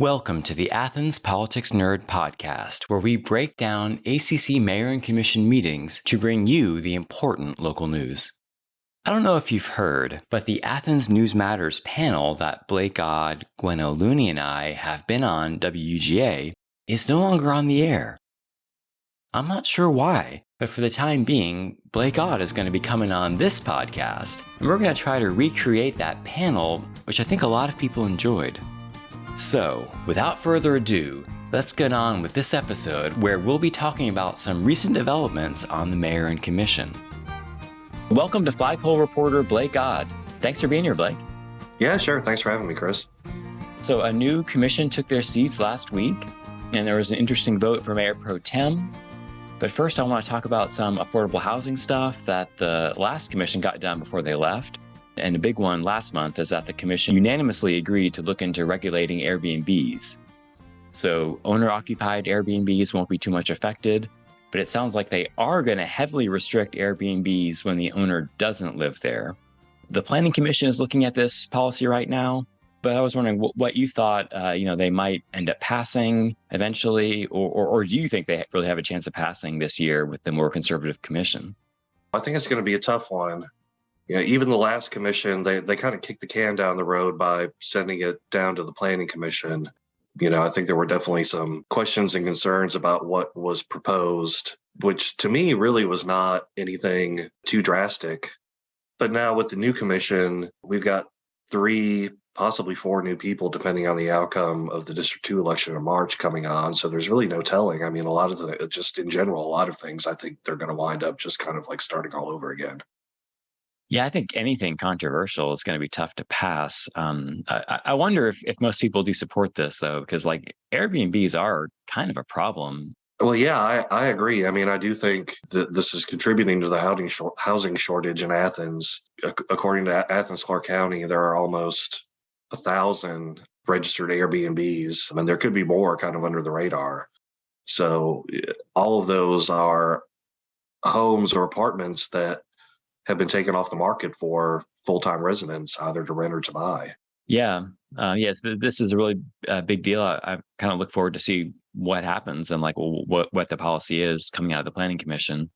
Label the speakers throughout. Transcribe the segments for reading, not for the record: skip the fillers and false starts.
Speaker 1: Welcome to the Athens Politics Nerd podcast, where we break down ACC Mayor and Commission meetings to bring you the important local news. I don't know if you've heard, but the Athens News Matters panel that Blake Aued, Gwen Looney, and I have been on WUGA is no longer on the air. I'm not sure why, but for the time being, Blake Aued is going to be coming on this podcast, and we're going to try to recreate that panel, which I think a lot of people enjoyed. So, without further ado, let's get on with this episode where we'll be talking about some recent developments on the Mayor and Commission. Welcome to Flagpole reporter Blake Aued. Thanks for being here, Blake.
Speaker 2: Yeah, sure. Thanks for having me, Chris.
Speaker 1: So a new commission took their seats last week, and there was an interesting vote for Mayor Pro Tem. But first, I want to talk about some affordable housing stuff that the last commission got done before they left. And the big one last month is that the commission unanimously agreed to look into regulating Airbnbs. So owner-occupied Airbnbs won't be too much affected, but it sounds like they are going to heavily restrict Airbnbs when the owner doesn't live there. The Planning Commission is looking at this policy right now, but I was wondering what you thought, they might end up passing eventually, or do you think they really have a chance of passing this year with the more conservative commission?
Speaker 2: I think it's going to be a tough one. Even the last commission, they kind of kicked the can down the road by sending it down to the Planning Commission. I think there were definitely some questions and concerns about what was proposed, which to me really was not anything too drastic. But now with the new commission, we've got 3, possibly 4 new people, depending on the outcome of the District 2 election in March coming on. So there's really no telling. I mean, a lot of just in general, a lot of things, I think they're going to wind up just kind of like starting all over again.
Speaker 1: Yeah, I think anything controversial is going to be tough to pass. I wonder if most people do support this, though, because like Airbnbs are kind of a problem.
Speaker 2: Well, yeah, I agree. I mean, I do think that this is contributing to the housing shortage in Athens. According to Athens-Clarke County, there are almost 1,000 registered Airbnbs. I mean, there could be more kind of under the radar. So all of those are homes or apartments that have been taken off the market for full-time residents, either to rent or to buy.
Speaker 1: Yeah. Yes, this is a really big deal. I kind of look forward to see what happens and like what the policy is coming out of the Planning Commission.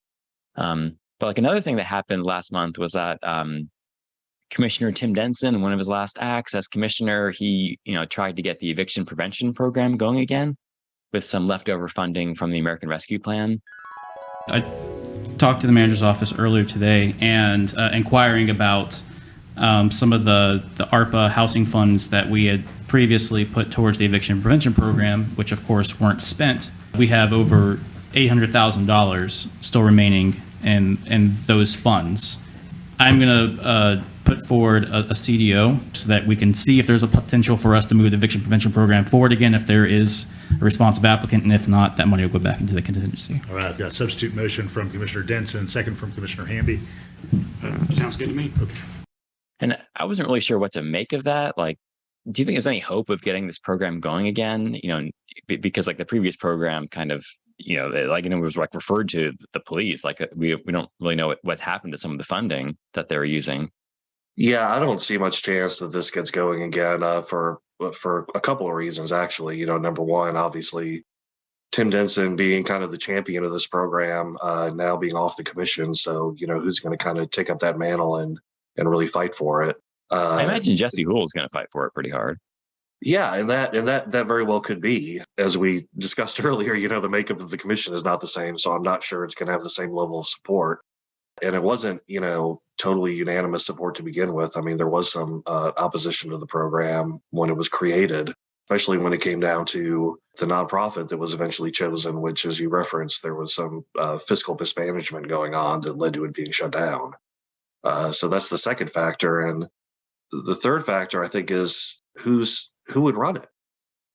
Speaker 1: But like another thing that happened last month was that Commissioner Tim Denson, in one of his last acts as commissioner, he tried to get the eviction prevention program going again with some leftover funding from the American Rescue Plan.
Speaker 3: I talked to the manager's office earlier today and inquiring about some of the ARPA housing funds that we had previously put towards the eviction prevention program, which of course weren't spent. We have over $800,000 still remaining in those funds. I'm going to put forward a CDO so that we can see if there's a potential for us to move the eviction prevention program forward again if there is a responsive applicant, and if not, that money will go back into the contingency.
Speaker 4: All right, I've got a substitute motion from Commissioner Denson, second from Commissioner Hamby.
Speaker 3: Sounds good to me.
Speaker 4: Okay.
Speaker 1: And I wasn't really sure what to make of that. Like, do you think there's any hope of getting this program going again? Because like the previous program kind of, it was like referred to the police. Like we don't really know what's happened to some of the funding that they were using.
Speaker 2: Yeah, I don't see much chance that this gets going again for a couple of reasons, actually. Number one, obviously, Tim Denson being kind of the champion of this program, now being off the commission. So, who's going to kind of take up that mantle and really fight for it?
Speaker 1: I imagine Jesse Houle is going to fight for it pretty hard.
Speaker 2: Yeah, and that very well could be. As we discussed earlier, the makeup of the commission is not the same, so I'm not sure it's going to have the same level of support. And it wasn't, totally unanimous support to begin with. I mean, there was some opposition to the program when it was created, especially when it came down to the nonprofit that was eventually chosen, which, as you referenced, there was some fiscal mismanagement going on that led to it being shut down. So that's the second factor. And the third factor, I think, is who would run it.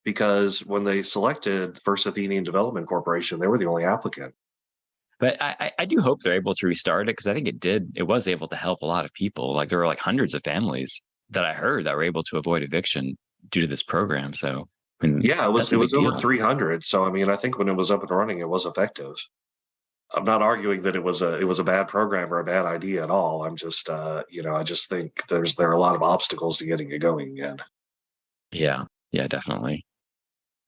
Speaker 2: Because when they selected First Athenian Development Corporation, they were the only applicant.
Speaker 1: But I do hope they're able to restart it, because I think it was able to help a lot of people. Like there were like hundreds of families that I heard that were able to avoid eviction due to this program. So
Speaker 2: it was over 300. So I mean, I think when it was up and running, it was effective. I'm not arguing that it was a bad program or a bad idea at all. I'm just I just think there are a lot of obstacles to getting it going again.
Speaker 1: Yeah, definitely.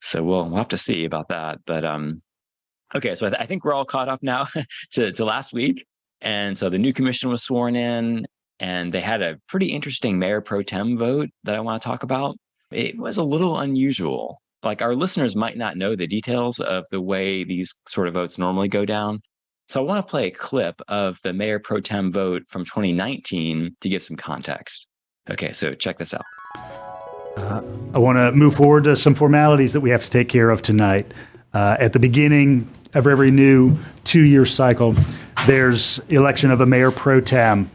Speaker 1: So we'll have to see about that. But okay, so I think we're all caught up now to last week. And so the new commission was sworn in, and they had a pretty interesting mayor pro tem vote that I want to talk about. It was a little unusual. Like, our listeners might not know the details of the way these sort of votes normally go down. So I want to play a clip of the mayor pro tem vote from 2019 to give some context. Okay, so check this out.
Speaker 4: I want to move forward to some formalities that we have to take care of tonight. At the beginning of every new 2-year cycle, there's election of a mayor pro tem.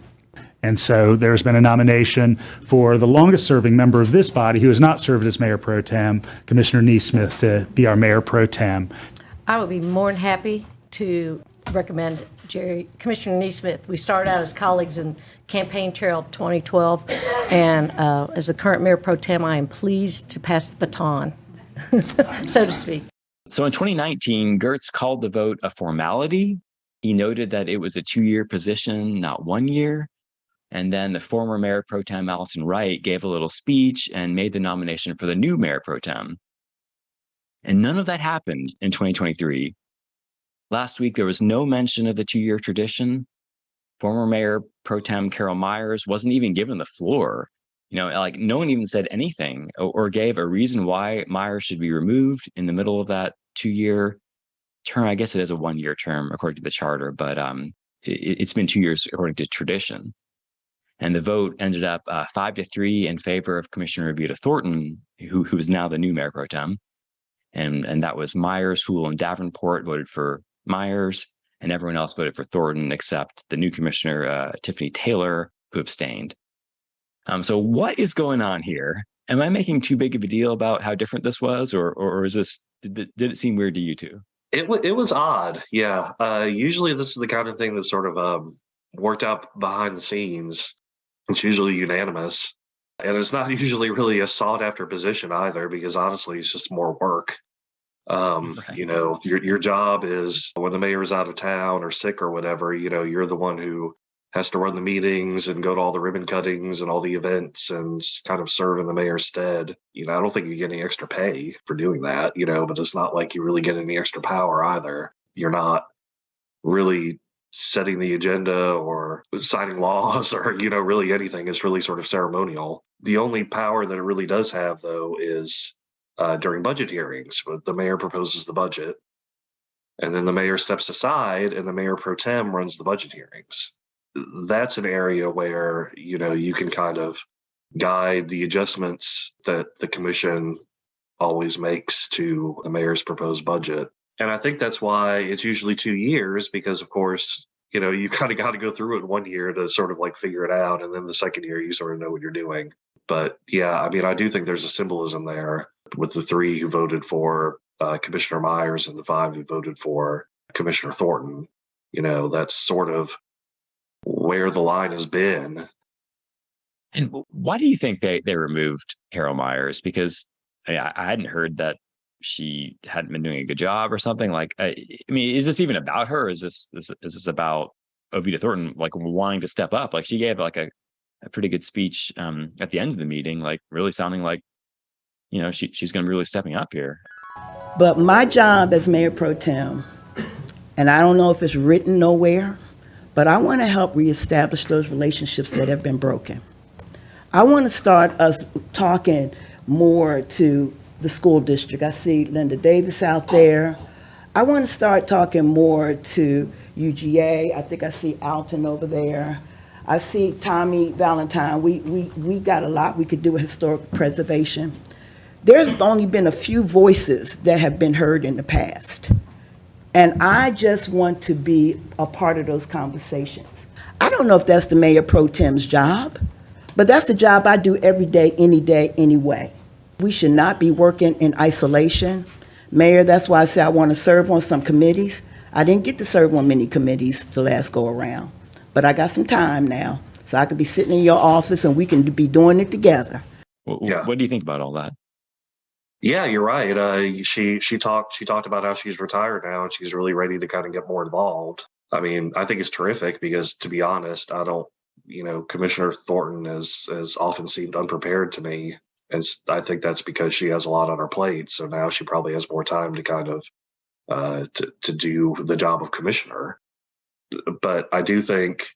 Speaker 4: And so there's been a nomination for the longest serving member of this body who has not served as mayor pro tem, Commissioner Neesmith, to be our mayor pro tem.
Speaker 5: I would be more than happy to recommend Commissioner Neesmith. We started out as colleagues in campaign trail 2012, and as the current mayor pro tem, I am pleased to pass the baton, so to speak.
Speaker 1: So in 2019, Gertz called the vote a formality. He noted that it was a 2-year position, not 1 year. And then the former mayor pro tem, Allison Wright, gave a little speech and made the nomination for the new mayor pro tem. And none of that happened in 2023. Last week, there was no mention of the 2-year tradition. Former mayor pro tem Carol Myers wasn't even given the floor. Like, no one even said anything or gave a reason why Myers should be removed in the middle of that 2-year term. I guess it is a 1-year term according to the charter, but it's been 2 years according to tradition. And the vote ended up 5-3 in favor of Commissioner Revita Thornton, who is now the new mayor pro tem. And that was Myers, Houle, and Davenport voted for Myers, and everyone else voted for Thornton except the new commissioner, Tiffany Taylor, who abstained. So what is going on here? Am I making too big of a deal about how different this was, or is this, did it seem weird to you two?
Speaker 2: It was odd, yeah. Usually this is the kind of thing that's sort of worked out behind the scenes. It's usually unanimous, and it's not usually really a sought-after position either, because honestly, it's just more work.
Speaker 1: Right.
Speaker 2: Your job is, when the mayor is out of town or sick or whatever, you're the one who has to run the meetings and go to all the ribbon cuttings and all the events and kind of serve in the mayor's stead. I don't think you get any extra pay for doing that, but it's not like you really get any extra power either. You're not really setting the agenda or signing laws or, really anything. Is really sort of ceremonial. The only power that it really does have, though, is during budget hearings, when the mayor proposes the budget, and then the mayor steps aside and the mayor pro tem runs the budget hearings. That's an area where, you can kind of guide the adjustments that the commission always makes to the mayor's proposed budget. And I think that's why it's usually 2 years, because, of course, you've kind of got to go through it 1 year to sort of like figure it out. And then the second year, you sort of know what you're doing. But yeah, I do think there's a symbolism there with the 3 who voted for Commissioner Myers and the 5 who voted for Commissioner Thornton. That's sort of where the line has been.
Speaker 1: And why do you think they removed Carol Myers? Because I hadn't heard that she hadn't been doing a good job or something. Like, is this even about her? Or is this about Ovita Thornton, like, wanting to step up? Like, she gave like a pretty good speech at the end of the meeting, like really sounding like, she's going to be really stepping up here.
Speaker 6: But my job as mayor pro tem, and I don't know if it's written nowhere, but I want to help reestablish those relationships that have been broken. I want to start us talking more to the school district. I see Linda Davis out there. I want to start talking more to UGA. I think I see Alton over there. I see Tommy Valentine. We got a lot we could do with historic preservation. There's only been a few voices that have been heard in the past. And I just want to be a part of those conversations. I don't know if that's the mayor pro tem's job, but that's the job I do every day, anyway. We should not be working in isolation. Mayor, that's why I say I want to serve on some committees. I didn't get to serve on many committees the last go around, but I got some time now, so I could be sitting in your office and we can be doing it together.
Speaker 1: Yeah. What do you think about all that?
Speaker 2: Yeah, you're right. She talked about how she's retired now and she's really ready to kind of get more involved. I think it's terrific because, to be honest, I don't, Commissioner Thornton has often seemed unprepared to me And I think that's because she has a lot on her plate. So now she probably has more time to kind of to do the job of commissioner. But I do think,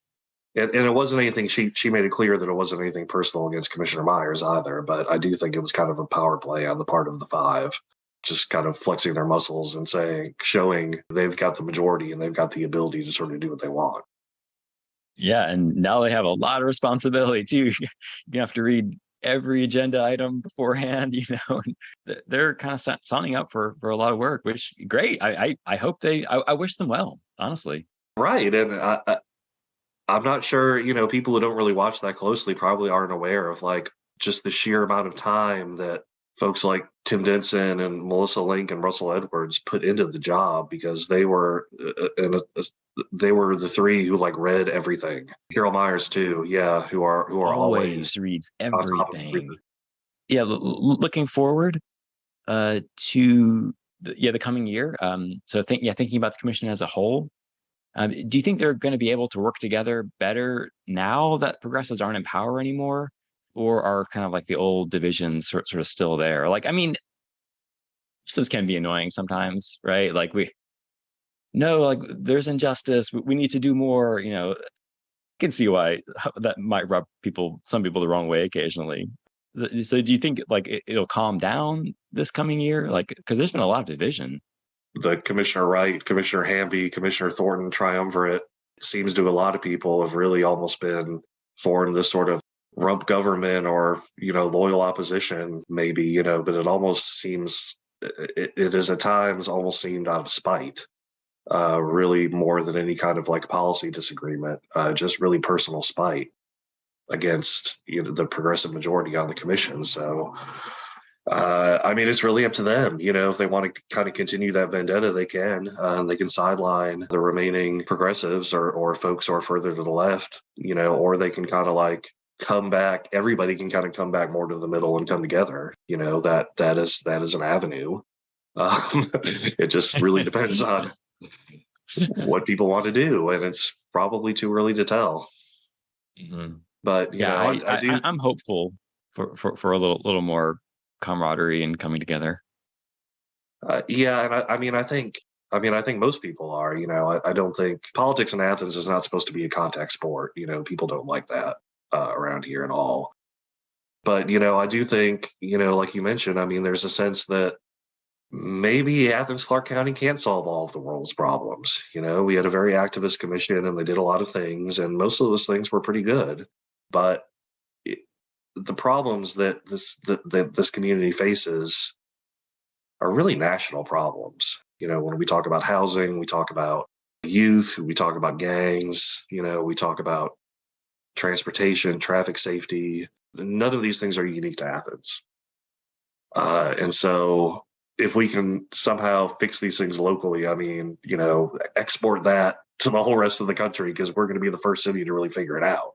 Speaker 2: and it wasn't anything, she made it clear that it wasn't anything personal against Commissioner Myers either, but I do think it was kind of a power play on the part of the five, just kind of flexing their muscles and showing they've got the majority and they've got the ability to sort of do what they want.
Speaker 1: Yeah, and now they have a lot of responsibility too. You have to read every agenda item beforehand, they're kind of signing up for a lot of work, which great. I hope I wish them well, honestly.
Speaker 2: Right. And I'm not sure, people who don't really watch that closely probably aren't aware of like just the sheer amount of time that folks like Tim Denson and Melissa Link and Russell Edwards put into the job, because they were the three who like read everything. Carol Myers too, yeah, who are always
Speaker 1: reads
Speaker 2: everything.
Speaker 1: Yeah, looking forward to the coming year. So thinking about the commission as a whole, do you think they're going to be able to work together better now that progressives aren't in power anymore? Or are kind of like the old divisions sort of still there? Like, I mean, this can be annoying sometimes, right? Like there's injustice. We need to do more, can see why that might rub some people the wrong way occasionally. So do you think like it'll calm down this coming year? Like, because there's been a lot of division.
Speaker 2: The Commissioner Wright, Commissioner Hamby, Commissioner Thornton triumvirate seems to a lot of people have really almost been formed this sort of rump government or, loyal opposition maybe, but it almost seems, it is at times almost seemed out of spite, really more than any kind of like policy disagreement, just really personal spite against, the progressive majority on the commission. So, I mean, it's really up to them, if they want to kind of continue that vendetta, they can. They can sideline the remaining progressives or folks who are further to the left, or they can kind of like come back. Everybody can kind of come back more to the middle and come together. That is an avenue. It just really depends on what people want to do, and it's probably too early to tell.
Speaker 1: Mm-hmm.
Speaker 2: But
Speaker 1: I'm hopeful for a little more camaraderie and coming together.
Speaker 2: Yeah, and I think most people are. I don't think politics in Athens is not supposed to be a contact sport. People don't like that around here at all. But I do think, like you mentioned, I mean, there's a sense that maybe Athens-Clarke County can't solve all of the world's problems. We had a very activist commission, and they did a lot of things, and most of those things were pretty good. But the problems that this community faces are really national problems. When we talk about housing, we talk about youth, we talk about gangs, we talk about transportation, traffic safety. None of these things are unique to Athens. And so if we can somehow fix these things locally, I mean, export that to the whole rest of the country, because we're going to be the first city to really figure it out.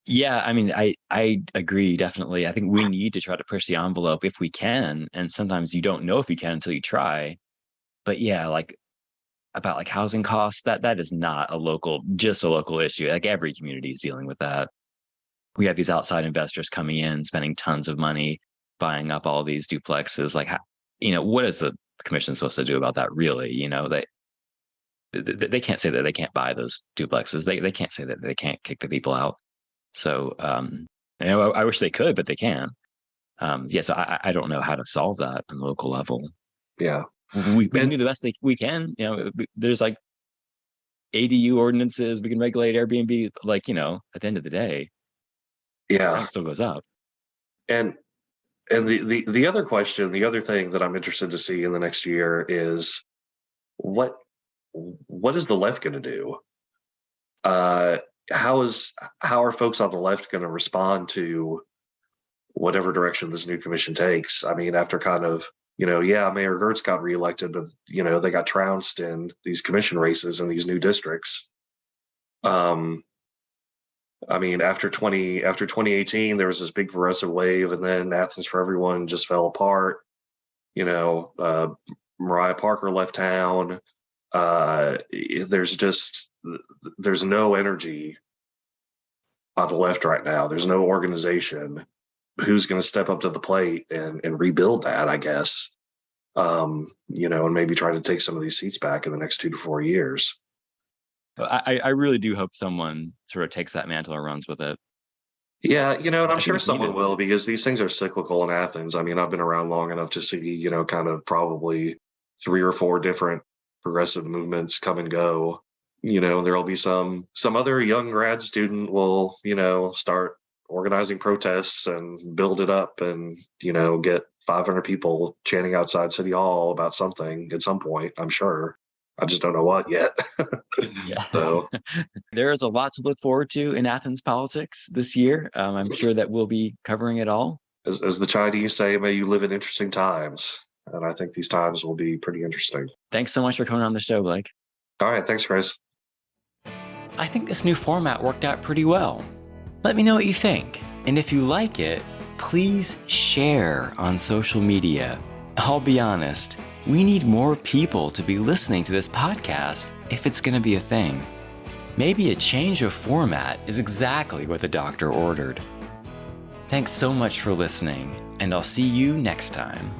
Speaker 1: Yeah, I mean, I agree, definitely. I think we need to try to push the envelope if we can. And sometimes you don't know if you can until you try. But yeah, like about like housing costs, that is not just a local issue. Like every community is dealing with that. We have these outside investors coming in, spending tons of money, buying up all these duplexes. Like, what is the commission supposed to do about that, really? They can't say that they can't buy those duplexes. They can't say that they can't kick the people out. So, I wish they could, but they can't. So I don't know how to solve that on the local level.
Speaker 2: Yeah.
Speaker 1: We can do the best we can. There's like ADU ordinances. We can regulate Airbnb. Like, at the end of the day, that still goes up. And the other question, the other thing that I'm interested to see in the next year is what is the left going to do? How are folks on the left going to respond to whatever direction this new commission takes? I mean, after kind of, Mayor Gertz got reelected, but they got trounced in these commission races in these new districts. I mean, after 2018, there was this big progressive wave, and then Athens for Everyone just fell apart. Mariah Parker left town. There's no energy on the left right now. There's no organization.
Speaker 2: who's going to step up to the plate and rebuild that, I guess, and maybe try to take some of these seats back in the next 2 to 4 years.
Speaker 1: I really do hope someone sort of takes that mantle and runs with it.
Speaker 2: Yeah, and I'm
Speaker 1: think
Speaker 2: sure
Speaker 1: it's
Speaker 2: someone
Speaker 1: needed.
Speaker 2: will, because these things are cyclical in Athens. I mean, I've been around long enough to see, kind of probably 3 or 4 different progressive movements come and go. There'll be some other young grad student will, start organizing protests and build it up and, get 500 people chanting outside City Hall about something at some point, I'm sure. I just don't know what yet.
Speaker 1: Yeah.
Speaker 2: So,
Speaker 1: There is a lot to look forward to in Athens politics this year. I'm sure that we'll be covering it all.
Speaker 2: as the Chinese say, may you live in interesting times. And I think these times will be pretty interesting.
Speaker 1: Thanks so much for coming on the show, Blake.
Speaker 2: All right. Thanks, Chris.
Speaker 1: I think this new format worked out pretty well. Let me know what you think. And if you like it, please share on social media. I'll be honest, we need more people to be listening to this podcast if it's going to be a thing. Maybe a change of format is exactly what the doctor ordered. Thanks so much for listening, and I'll see you next time.